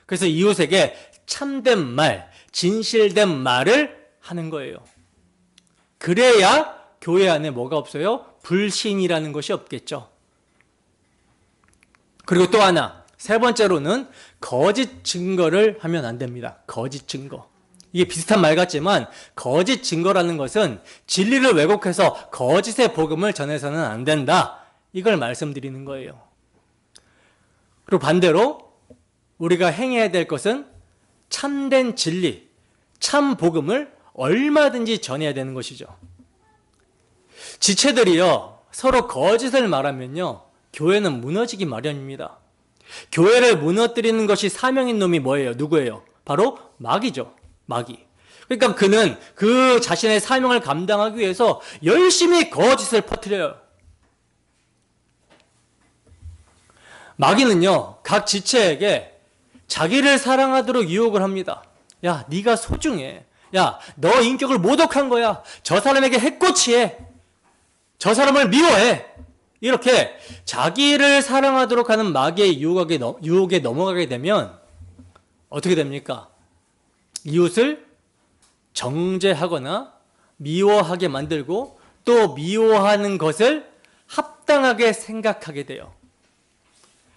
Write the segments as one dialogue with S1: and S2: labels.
S1: 그래서 이웃에게 참된 말, 진실된 말을 하는 거예요. 그래야 교회 안에 뭐가 없어요? 불신이라는 것이 없겠죠. 그리고 또 하나, 세 번째로는 거짓 증거를 하면 안 됩니다. 거짓 증거. 이게 비슷한 말 같지만 거짓 증거라는 것은 진리를 왜곡해서 거짓의 복음을 전해서는 안 된다. 이걸 말씀드리는 거예요. 그리고 반대로 우리가 행해야 될 것은 참된 진리, 참 복음을 얼마든지 전해야 되는 것이죠. 지체들이요, 서로 거짓을 말하면요, 교회는 무너지기 마련입니다. 교회를 무너뜨리는 것이 사명인 놈이 뭐예요? 누구예요? 바로 마귀죠. 마귀. 그러니까 그는 그 자신의 사명을 감당하기 위해서 열심히 거짓을 퍼뜨려요. 마귀는요, 각 지체에게 자기를 사랑하도록 유혹을 합니다. 야, 네가 소중해. 야, 너 인격을 모독한 거야. 저 사람에게 해코지해. 저 사람을 미워해. 이렇게 자기를 사랑하도록 하는 마귀의 유혹에 넘어가게 되면 어떻게 됩니까? 이웃을 정죄하거나 미워하게 만들고 또 미워하는 것을 합당하게 생각하게 돼요.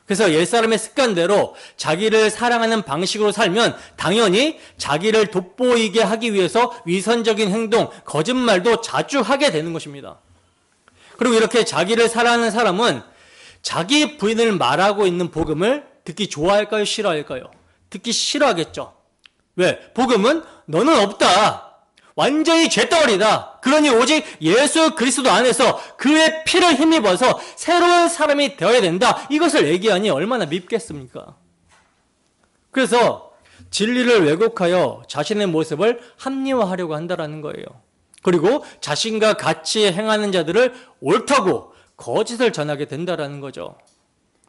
S1: 그래서 옛사람의 습관대로 자기를 사랑하는 방식으로 살면 당연히 자기를 돋보이게 하기 위해서 위선적인 행동, 거짓말도 자주 하게 되는 것입니다. 그리고 이렇게 자기를 사랑하는 사람은 자기 부인을 말하고 있는 복음을 듣기 좋아할까요? 싫어할까요? 듣기 싫어하겠죠. 왜? 복음은 너는 없다. 완전히 죄덩어리다. 그러니 오직 예수 그리스도 안에서 그의 피를 힘입어서 새로운 사람이 되어야 된다. 이것을 얘기하니 얼마나 밉겠습니까? 그래서 진리를 왜곡하여 자신의 모습을 합리화하려고 한다는 거예요. 그리고 자신과 같이 행하는 자들을 옳다고 거짓을 전하게 된다는 거죠.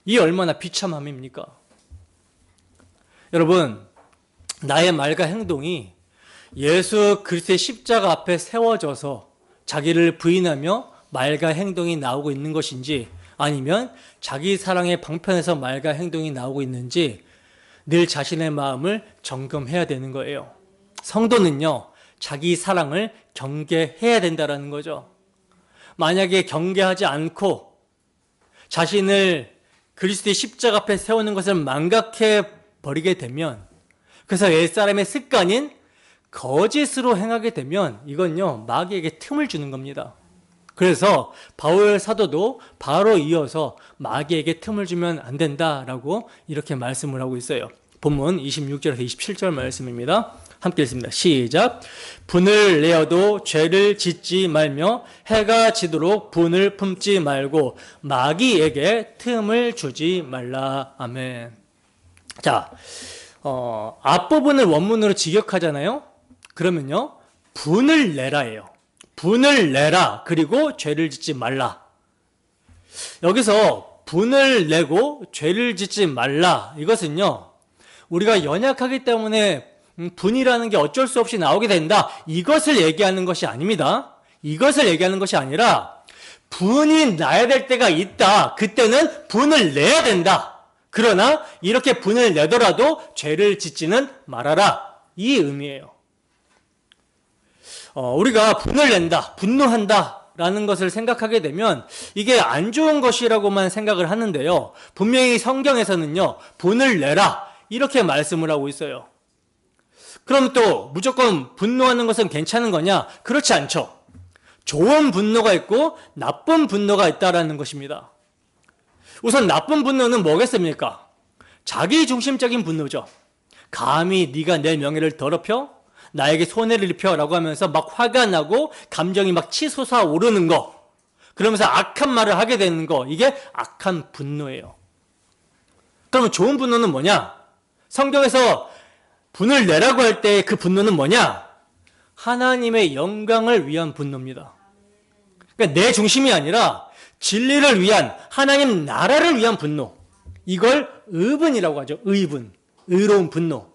S1: 이 얼마나 비참함입니까? 여러분, 나의 말과 행동이 예수 그리스도의 십자가 앞에 세워져서 자기를 부인하며 말과 행동이 나오고 있는 것인지 아니면 자기 사랑의 방편에서 말과 행동이 나오고 있는지 늘 자신의 마음을 점검해야 되는 거예요. 성도는요, 자기 사랑을 경계해야 된다는 거죠. 만약에 경계하지 않고 자신을 그리스도의 십자가 앞에 세우는 것을 망각해 버리게 되면, 그래서 옛사람의 습관인 거짓으로 행하게 되면 이건요, 마귀에게 틈을 주는 겁니다. 그래서 바울 사도도 바로 이어서 마귀에게 틈을 주면 안 된다라고 이렇게 말씀을 하고 있어요. 본문 26절에서 27절 말씀입니다. 함께 읽습니다. 시작. 분을 내어도 죄를 짓지 말며 해가 지도록 분을 품지 말고 마귀에게 틈을 주지 말라. 아멘. 자, 앞부분을 원문으로 직역하잖아요. 그러면요, 분을 내라예요. 분을 내라. 그리고 죄를 짓지 말라. 여기서 분을 내고 죄를 짓지 말라. 이것은요, 우리가 연약하기 때문에 분이라는 게 어쩔 수 없이 나오게 된다. 이것을 얘기하는 것이 아닙니다. 이것을 얘기하는 것이 아니라 분이 나야 될 때가 있다. 그때는 분을 내야 된다. 그러나 이렇게 분을 내더라도 죄를 짓지는 말아라. 이 의미예요. 우리가 분을 낸다, 분노한다 라는 것을 생각하게 되면 이게 안 좋은 것이라고만 생각을 하는데요. 분명히 성경에서는요, 분을 내라 이렇게 말씀을 하고 있어요. 그럼 또 무조건 분노하는 것은 괜찮은 거냐? 그렇지 않죠. 좋은 분노가 있고 나쁜 분노가 있다라는 것입니다. 우선 나쁜 분노는 뭐겠습니까? 자기중심적인 분노죠. 감히 네가 내 명예를 더럽혀? 나에게 손해를 입혀? 라고 하면서 막 화가 나고 감정이 막 치솟아 오르는 거, 그러면서 악한 말을 하게 되는 거, 이게 악한 분노예요. 그러면 좋은 분노는 뭐냐? 성경에서 분을 내라고 할 때 그 분노는 뭐냐? 하나님의 영광을 위한 분노입니다. 그러니까 내 중심이 아니라 진리를 위한, 하나님 나라를 위한 분노. 이걸 의분이라고 하죠. 의분. 의로운 분노.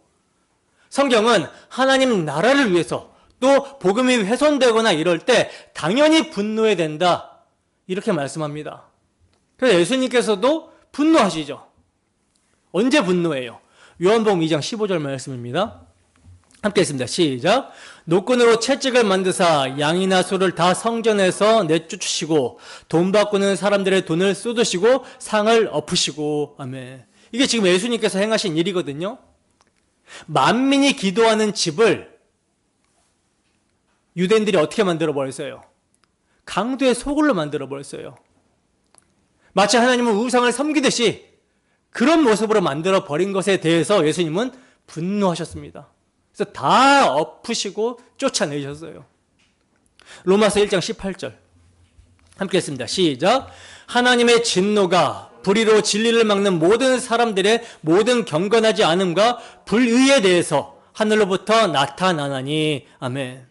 S1: 성경은 하나님 나라를 위해서, 또 복음이 훼손되거나 이럴 때 당연히 분노해야 된다. 이렇게 말씀합니다. 그래서 예수님께서도 분노하시죠. 언제 분노해요? 요한복음 2장 15절 말씀입니다. 함께 했습니다. 시작. 노끈으로 채찍을 만드사 양이나 소를 다 성전에서 내쫓으시고 돈 바꾸는 사람들의 돈을 쏟으시고 상을 엎으시고. 아멘. 이게 지금 예수님께서 행하신 일이거든요. 만민이 기도하는 집을 유대인들이 어떻게 만들어 버렸어요? 강도의 소굴로 만들어 버렸어요. 마치 하나님은 우상을 섬기듯이 그런 모습으로 만들어 버린 것에 대해서 예수님은 분노하셨습니다. 그래서 다 엎으시고 쫓아내셨어요. 로마서 1장 18절 함께 했습니다. 시작. 하나님의 진노가 불의로 진리를 막는 모든 사람들의 모든 경건하지 않음과 불의에 대해서 하늘로부터 나타나나니. 아멘.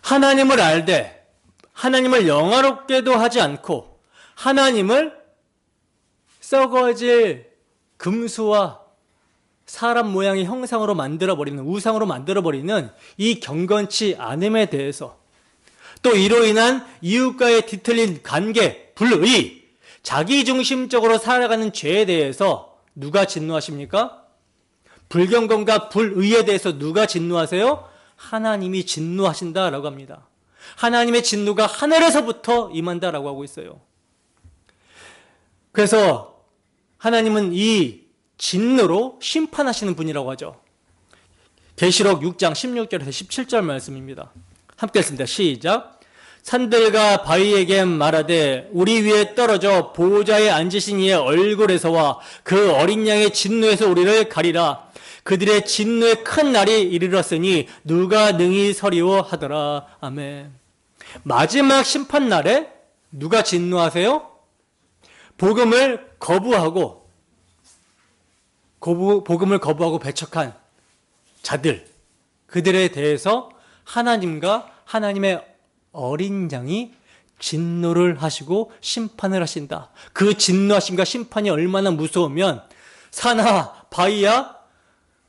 S1: 하나님을 알되 하나님을 영화롭게도 하지 않고 하나님을 썩어질 금수와 사람 모양의 형상으로 만들어버리는, 우상으로 만들어버리는 이 경건치 않음에 대해서, 또 이로 인한 이웃과의 뒤틀린 관계, 불의, 자기중심적으로 살아가는 죄에 대해서 누가 진노하십니까? 불경건과 불의에 대해서 누가 진노하세요? 하나님이 진노하신다라고 합니다. 하나님의 진노가 하늘에서부터 임한다라고 하고 있어요. 그래서 하나님은 이 진노로 심판하시는 분이라고 하죠. 계시록 6장 16절에서 17절 말씀입니다. 함께 했습니다. 시작. 산들과 바위에게 말하되 우리 위에 떨어져 보호자에 앉으신 이의 얼굴에서와 그 어린 양의 진노에서 우리를 가리라. 그들의 진노의 큰 날이 이르렀으니 누가 능히 서리오 하더라. 아멘. 마지막 심판 날에 누가 진노하세요? 복음을 거부하고 배척한 자들, 그들에 대해서 하나님과 하나님의 어린 양이 진노를 하시고 심판을 하신다. 그 진노하심과 심판이 얼마나 무서우면 산하 바위야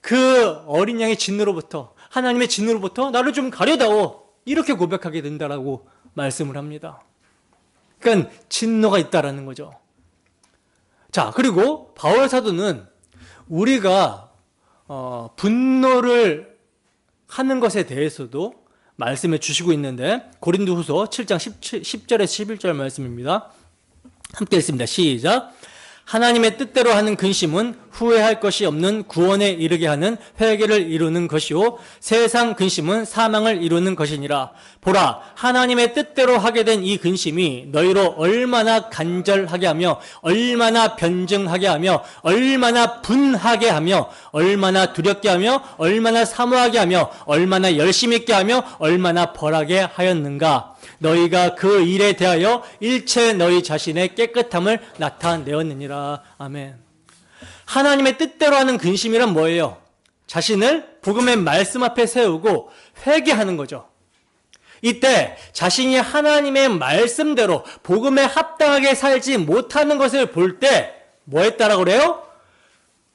S1: 그 어린 양의 진노로부터, 하나님의 진노로부터 나를 좀 가려다오, 이렇게 고백하게 된다라고 말씀을 합니다. 그러니까 진노가 있다라는 거죠. 자, 그리고 바울 사도는 우리가 분노를 하는 것에 대해서도 말씀해 주시고 있는데, 고린도후서 7장 10절에서 11절 말씀입니다. 함께 읽습니다. 시작. 하나님의 뜻대로 하는 근심은 후회할 것이 없는 구원에 이르게 하는 회개를 이루는 것이요 세상 근심은 사망을 이루는 것이니라. 보라, 하나님의 뜻대로 하게 된 이 근심이 너희로 얼마나 간절하게 하며 얼마나 변증하게 하며 얼마나 분하게 하며 얼마나 두렵게 하며 얼마나 사모하게 하며 얼마나 열심 있게 하며 얼마나 벌하게 하였는가. 너희가 그 일에 대하여 일체 너희 자신의 깨끗함을 나타내었느니라. 아멘. 하나님의 뜻대로 하는 근심이란 뭐예요? 자신을 복음의 말씀 앞에 세우고 회개하는 거죠. 이때 자신이 하나님의 말씀대로 복음에 합당하게 살지 못하는 것을 볼 때 뭐 했다라고 그래요?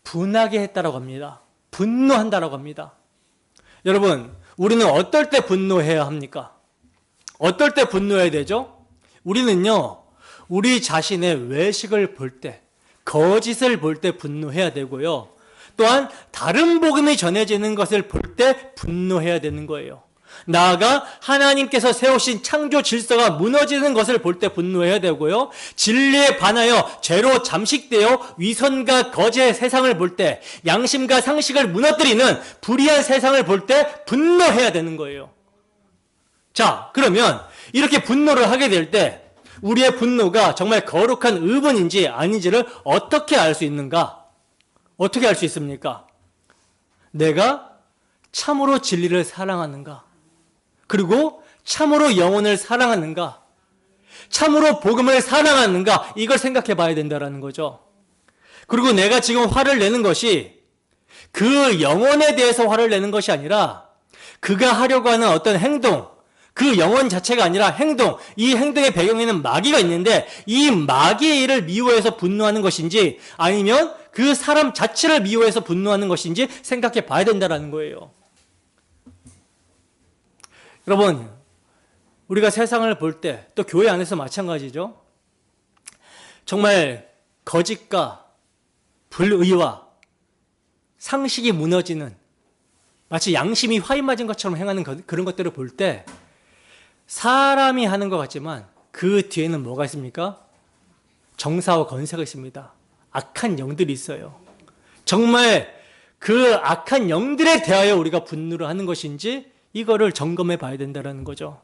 S1: 분하게 했다라고 합니다. 분노한다라고 합니다. 여러분, 우리는 어떨 때 분노해야 합니까? 어떨 때 분노해야 되죠? 우리는요, 우리 자신의 외식을 볼 때, 거짓을 볼 때 분노해야 되고요. 또한 다른 복음이 전해지는 것을 볼 때 분노해야 되는 거예요. 나아가 하나님께서 세우신 창조 질서가 무너지는 것을 볼 때 분노해야 되고요. 진리에 반하여 죄로 잠식되어 위선과 거짓의 세상을 볼 때, 양심과 상식을 무너뜨리는 불의한 세상을 볼 때 분노해야 되는 거예요. 자, 그러면 이렇게 분노를 하게 될 때 우리의 분노가 정말 거룩한 의분인지 아닌지를 어떻게 알 수 있는가? 어떻게 알 수 있습니까? 내가 참으로 진리를 사랑하는가? 그리고 참으로 영혼을 사랑하는가? 참으로 복음을 사랑하는가? 이걸 생각해 봐야 된다는 거죠. 그리고 내가 지금 화를 내는 것이 그 영혼에 대해서 화를 내는 것이 아니라 그가 하려고 하는 어떤 행동, 그 영혼 자체가 아니라 행동, 이 행동의 배경에는 마귀가 있는데 이 마귀의 일을 미워해서 분노하는 것인지 아니면 그 사람 자체를 미워해서 분노하는 것인지 생각해 봐야 된다는 거예요. 여러분, 우리가 세상을 볼 때, 또 교회 안에서 마찬가지죠. 정말 거짓과 불의와 상식이 무너지는, 마치 양심이 화인 맞은 것처럼 행하는 그런 것들을 볼 때 사람이 하는 것 같지만 그 뒤에는 뭐가 있습니까? 정사와 권세가 있습니다. 악한 영들이 있어요. 정말 그 악한 영들에 대하여 우리가 분노를 하는 것인지 이거를 점검해 봐야 된다는 거죠.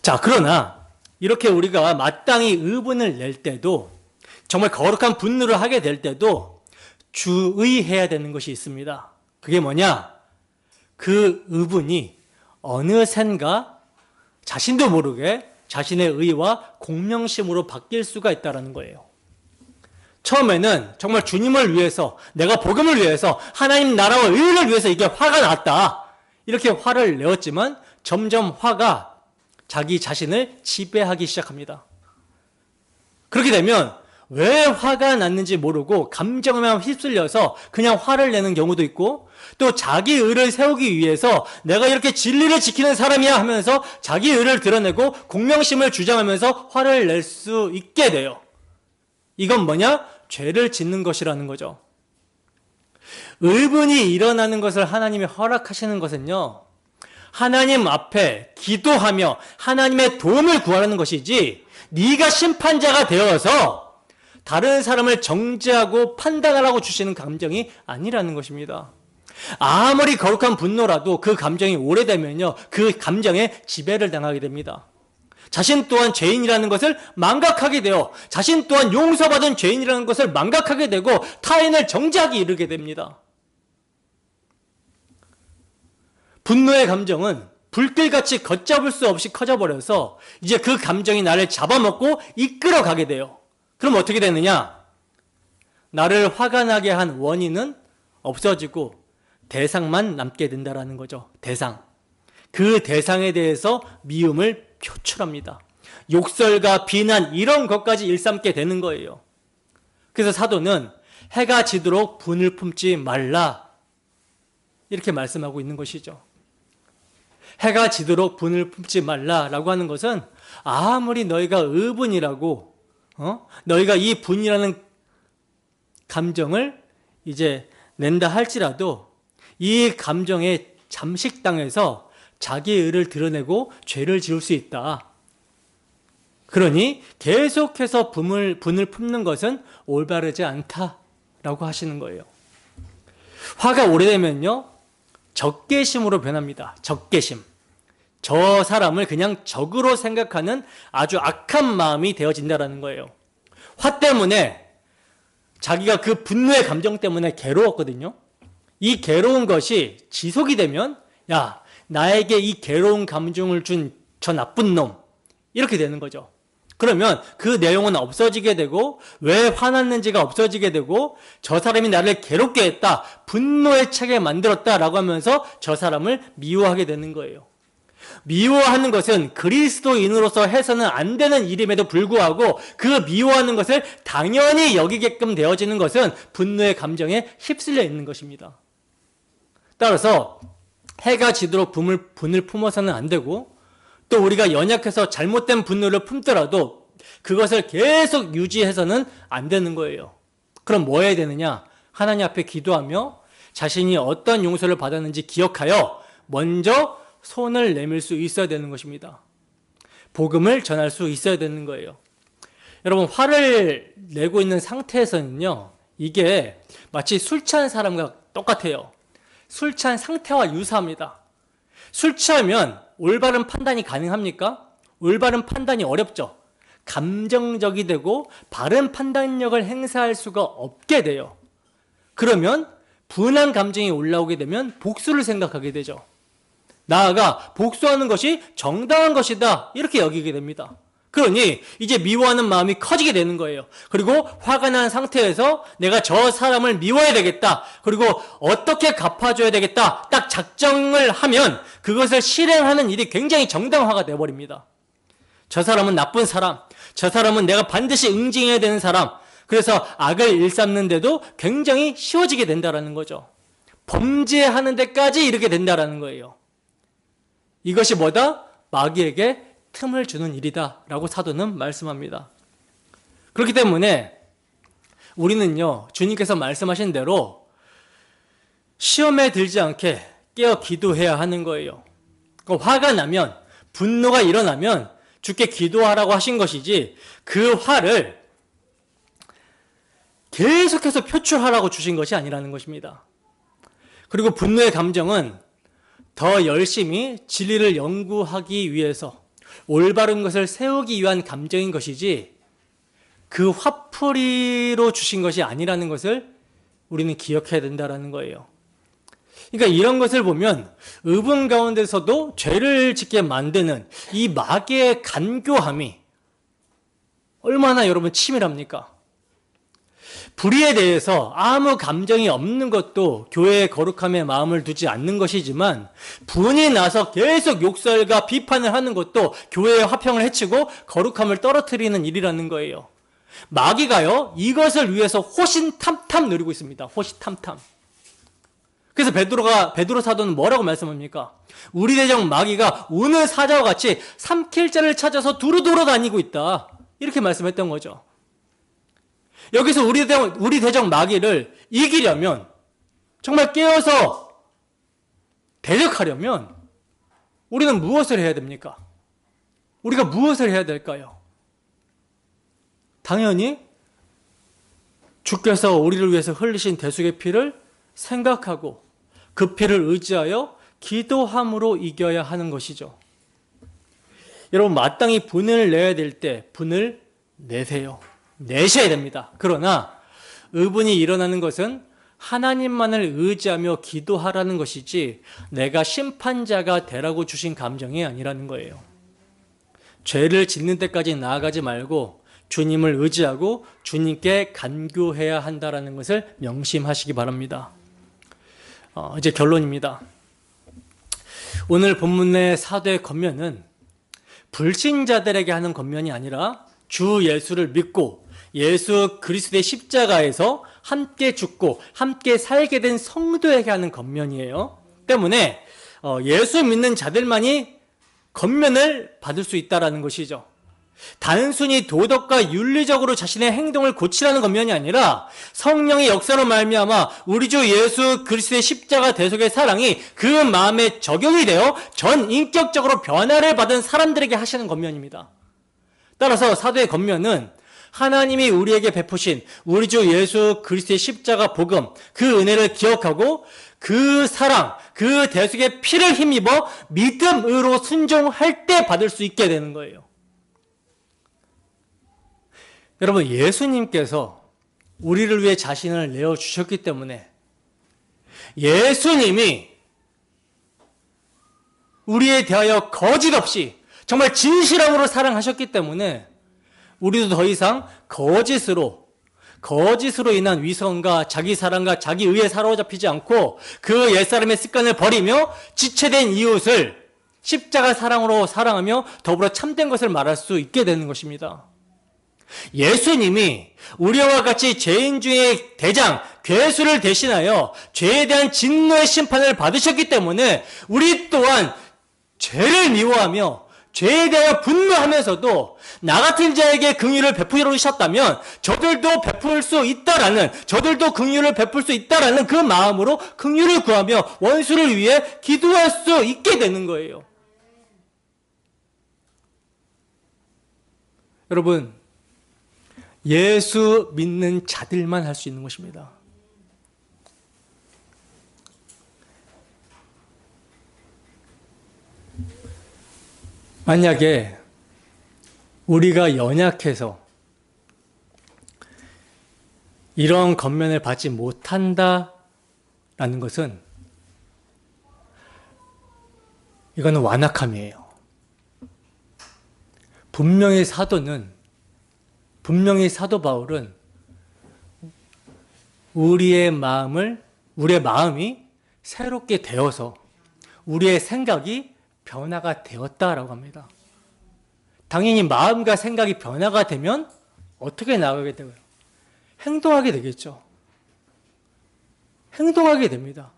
S1: 자, 그러나 이렇게 우리가 마땅히 의분을 낼 때도, 정말 거룩한 분노를 하게 될 때도 주의해야 되는 것이 있습니다. 그게 뭐냐? 그 의분이 어느샌가 자신도 모르게 자신의 의와 공명심으로 바뀔 수가 있다는 거예요. 처음에는 정말 주님을 위해서, 내가 복음을 위해서, 하나님 나라와 의를 위해서 이게 화가 났다, 이렇게 화를 내었지만 점점 화가 자기 자신을 지배하기 시작합니다. 그렇게 되면 왜 화가 났는지 모르고 감정에만 휩쓸려서 그냥 화를 내는 경우도 있고, 또 자기 의를 세우기 위해서 내가 이렇게 진리를 지키는 사람이야 하면서 자기 의를 드러내고 공명심을 주장하면서 화를 낼 수 있게 돼요. 이건 뭐냐? 죄를 짓는 것이라는 거죠. 의분이 일어나는 것을 하나님이 허락하시는 것은요, 하나님 앞에 기도하며 하나님의 도움을 구하라는 것이지, 네가 심판자가 되어서 다른 사람을 정죄하고 판단하라고 주시는 감정이 아니라는 것입니다. 아무리 거룩한 분노라도 그 감정이 오래되면요, 그 감정에 지배를 당하게 됩니다. 자신 또한 죄인이라는 것을 망각하게 되어, 자신 또한 용서받은 죄인이라는 것을 망각하게 되고 타인을 정죄하기 이르게 됩니다. 분노의 감정은 불길같이 걷잡을 수 없이 커져버려서 이제 그 감정이 나를 잡아먹고 이끌어가게 돼요. 그럼 어떻게 되느냐? 나를 화가 나게 한 원인은 없어지고 대상만 남게 된다는 거죠. 대상. 그 대상에 대해서 미움을 표출합니다. 욕설과 비난, 이런 것까지 일삼게 되는 거예요. 그래서 사도는 해가 지도록 분을 품지 말라, 이렇게 말씀하고 있는 것이죠. 해가 지도록 분을 품지 말라라고 하는 것은 아무리 너희가 의분이라고, 너희가 이 분이라는 감정을 이제 낸다 할지라도 이 감정에 잠식당해서 자기의 의를 드러내고 죄를 지을 수 있다. 그러니 계속해서 분을 품는 것은 올바르지 않다라고 하시는 거예요. 화가 오래되면요, 적개심으로 변합니다. 적개심. 저 사람을 그냥 적으로 생각하는 아주 악한 마음이 되어진다는 거예요. 화 때문에, 자기가 그 분노의 감정 때문에 괴로웠거든요. 이 괴로운 것이 지속이 되면, 야, 나에게 이 괴로운 감정을 준 저 나쁜 놈, 이렇게 되는 거죠. 그러면 그 내용은 없어지게 되고, 왜 화났는지가 없어지게 되고, 저 사람이 나를 괴롭게 했다, 분노의 차게 만들었다라고 하면서 저 사람을 미워하게 되는 거예요. 미워하는 것은 그리스도인으로서 해서는 안 되는 일임에도 불구하고 그 미워하는 것을 당연히 여기게끔 되어지는 것은 분노의 감정에 휩쓸려 있는 것입니다. 따라서 해가 지도록 분을 품어서는 안 되고, 또 우리가 연약해서 잘못된 분노를 품더라도 그것을 계속 유지해서는 안 되는 거예요. 그럼 뭐 해야 되느냐? 하나님 앞에 기도하며 자신이 어떤 용서를 받았는지 기억하여 먼저 손을 내밀 수 있어야 되는 것입니다. 복음을 전할 수 있어야 되는 거예요. 여러분, 화를 내고 있는 상태에서는요, 이게 마치 술 취한 사람과 똑같아요. 술 취한 상태와 유사합니다. 술 취하면 올바른 판단이 가능합니까? 올바른 판단이 어렵죠. 감정적이 되고 바른 판단력을 행사할 수가 없게 돼요. 그러면 분한 감정이 올라오게 되면 복수를 생각하게 되죠. 나아가 복수하는 것이 정당한 것이다, 이렇게 여기게 됩니다. 그러니 이제 미워하는 마음이 커지게 되는 거예요. 그리고 화가 난 상태에서 내가 저 사람을 미워해야 되겠다, 그리고 어떻게 갚아줘야 되겠다, 딱 작정을 하면 그것을 실행하는 일이 굉장히 정당화가 되어버립니다. 저 사람은 나쁜 사람, 저 사람은 내가 반드시 응징해야 되는 사람, 그래서 악을 일삼는데도 굉장히 쉬워지게 된다는 거죠. 범죄하는 데까지 이르게 된다는 거예요. 이것이 뭐다? 마귀에게 틈을 주는 일이다 라고 사도는 말씀합니다. 그렇기 때문에 우리는요, 주님께서 말씀하신 대로 시험에 들지 않게 깨어 기도해야 하는 거예요. 화가 나면, 분노가 일어나면 주께 기도하라고 하신 것이지, 그 화를 계속해서 표출하라고 주신 것이 아니라는 것입니다. 그리고 분노의 감정은 더 열심히 진리를 연구하기 위해서 올바른 것을 세우기 위한 감정인 것이지, 그 화풀이로 주신 것이 아니라는 것을 우리는 기억해야 된다는 거예요. 그러니까 이런 것을 보면 의분 가운데서도 죄를 짓게 만드는 이 마귀의 간교함이 얼마나 여러분 치밀합니까? 불의에 대해서 아무 감정이 없는 것도 교회의 거룩함에 마음을 두지 않는 것이지만, 분이 나서 계속 욕설과 비판을 하는 것도 교회의 화평을 해치고 거룩함을 떨어뜨리는 일이라는 거예요. 마귀가요, 이것을 위해서 호신탐탐 누리고 있습니다. 호시탐탐. 그래서 베드로 사도는 뭐라고 말씀합니까? 우리 대적 마귀가 우는 사자와 같이 삼킬 자를 찾아서 두루두루 다니고 있다. 이렇게 말씀했던 거죠. 여기서 우리 대적 마귀를 이기려면, 정말 깨어서 대적하려면 우리는 무엇을 해야 됩니까? 우리가 무엇을 해야 될까요? 당연히 주께서 우리를 위해서 흘리신 대속의 피를 생각하고 그 피를 의지하여 기도함으로 이겨야 하는 것이죠. 여러분, 마땅히 분을 내야 될 때 분을 내세요. 내셔야 됩니다. 그러나 의분이 일어나는 것은 하나님만을 의지하며 기도하라는 것이지, 내가 심판자가 되라고 주신 감정이 아니라는 거예요. 죄를 짓는 데까지 나아가지 말고 주님을 의지하고 주님께 간구해야 한다는 것을 명심하시기 바랍니다. 이제 결론입니다. 오늘 본문의 사도의 권면은 불신자들에게 하는 권면이 아니라 주 예수를 믿고 예수 그리스도의 십자가에서 함께 죽고 함께 살게 된 성도에게 하는 권면이에요. 때문에 예수 믿는 자들만이 권면을 받을 수 있다는 것이죠. 단순히 도덕과 윤리적으로 자신의 행동을 고치라는 권면이 아니라 성령의 역사로 말미암아 우리 주 예수 그리스도의 십자가 대속의 사랑이 그 마음에 적용이 되어 전인격적으로 변화를 받은 사람들에게 하시는 권면입니다. 따라서 사도의 권면은 하나님이 우리에게 베푸신 우리 주 예수 그리스도의 십자가 복음, 그 은혜를 기억하고 그 사랑, 그 대속의 피를 힘입어 믿음으로 순종할 때 받을 수 있게 되는 거예요. 여러분, 예수님께서 우리를 위해 자신을 내어주셨기 때문에, 예수님이 우리에 대하여 거짓 없이 정말 진실함으로 사랑하셨기 때문에 우리도 더 이상 거짓으로 인한 위선과 자기 사랑과 자기 의에 사로잡히지 않고 그 옛사람의 습관을 버리며 지체된 이웃을 십자가 사랑으로 사랑하며 더불어 참된 것을 말할 수 있게 되는 것입니다. 예수님이 우리와 같이 죄인 중에 대장, 괴수를 대신하여 죄에 대한 진노의 심판을 받으셨기 때문에 우리 또한 죄를 미워하며 죄에 대하여 분노하면서도 나 같은 자에게 긍휼을 베푸셨다면 저들도 긍휼을 베풀 수 있다라는 그 마음으로 긍휼을 구하며 원수를 위해 기도할 수 있게 되는 거예요. 여러분, 예수 믿는 자들만 할 수 있는 것입니다. 만약에 우리가 연약해서 이런 권면을 받지 못한다라는 것은 이거는 완악함이에요. 분명히 사도 바울은 우리의 마음이 새롭게 되어서 우리의 생각이 변화가 되었다라고 합니다. 당연히 마음과 생각이 변화가 되면 어떻게 나가게 되고요? 행동하게 되겠죠. 행동하게 됩니다.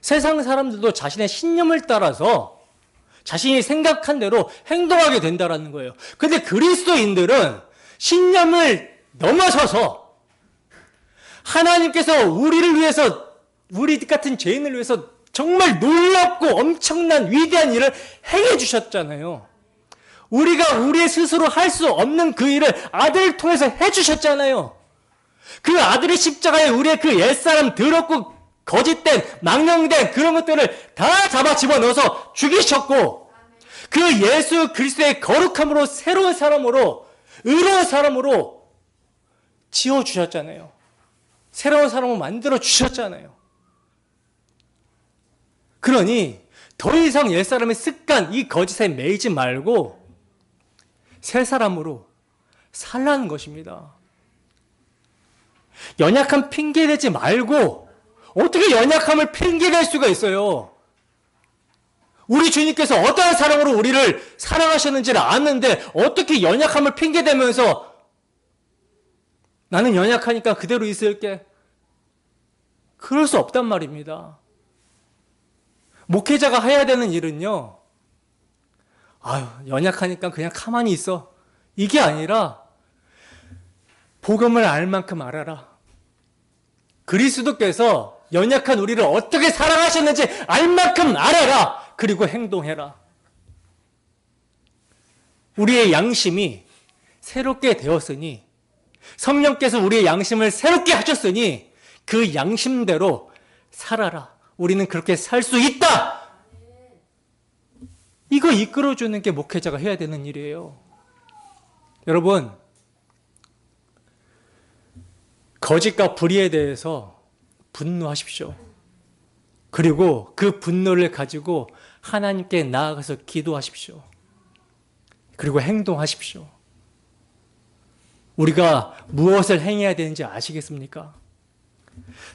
S1: 세상 사람들도 자신의 신념을 따라서 자신이 생각한 대로 행동하게 된다라는 거예요. 근데 그리스도인들은 신념을 넘어서서 하나님께서 우리를 위해서, 우리 같은 죄인을 위해서 정말 놀랍고 엄청난 위대한 일을 행해 주셨잖아요. 우리가 우리 스스로 할 수 없는 그 일을 아들을 통해서 해 주셨잖아요. 그 아들의 십자가에 우리의 그 옛사람 더럽고 거짓된 망령된 그런 것들을 다 잡아 집어넣어서 죽이셨고, 그 예수 그리스도의 거룩함으로 새로운 사람으로, 의로운 사람으로 지어주셨잖아요. 새로운 사람을 만들어 주셨잖아요. 그러니 더 이상 옛사람의 습관, 이 거짓에 매이지 말고 새 사람으로 살라는 것입니다. 연약함 핑계대지 말고, 어떻게 연약함을 핑계댈 수가 있어요? 우리 주님께서 어떠한 사랑으로 우리를 사랑하셨는지를 아는데 어떻게 연약함을 핑계대면서 나는 연약하니까 그대로 있을게. 그럴 수 없단 말입니다. 목회자가 해야 되는 일은요, 연약하니까 그냥 가만히 있어, 이게 아니라 복음을 알 만큼 알아라. 그리스도께서 연약한 우리를 어떻게 사랑하셨는지 알 만큼 알아라. 그리고 행동해라. 우리의 양심이 새롭게 되었으니, 성령께서 우리의 양심을 새롭게 하셨으니 그 양심대로 살아라. 우리는 그렇게 살 수 있다. 이거 이끌어주는 게 목회자가 해야 되는 일이에요. 여러분, 거짓과 불의에 대해서 분노하십시오. 그리고 그 분노를 가지고 하나님께 나아가서 기도하십시오. 그리고 행동하십시오. 우리가 무엇을 행해야 되는지 아시겠습니까?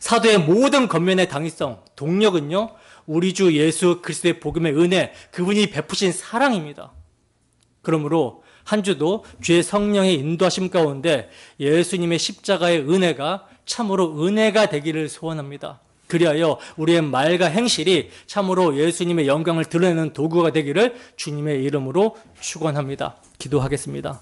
S1: 사도의 모든 겉면의 당위성, 동력은요, 우리 주 예수 그리스도의 복음의 은혜, 그분이 베푸신 사랑입니다. 그러므로 한 주도 주의 성령의 인도하심 가운데 예수님의 십자가의 은혜가 참으로 은혜가 되기를 소원합니다. 그리하여 우리의 말과 행실이 참으로 예수님의 영광을 드러내는 도구가 되기를 주님의 이름으로 축원합니다. 기도하겠습니다.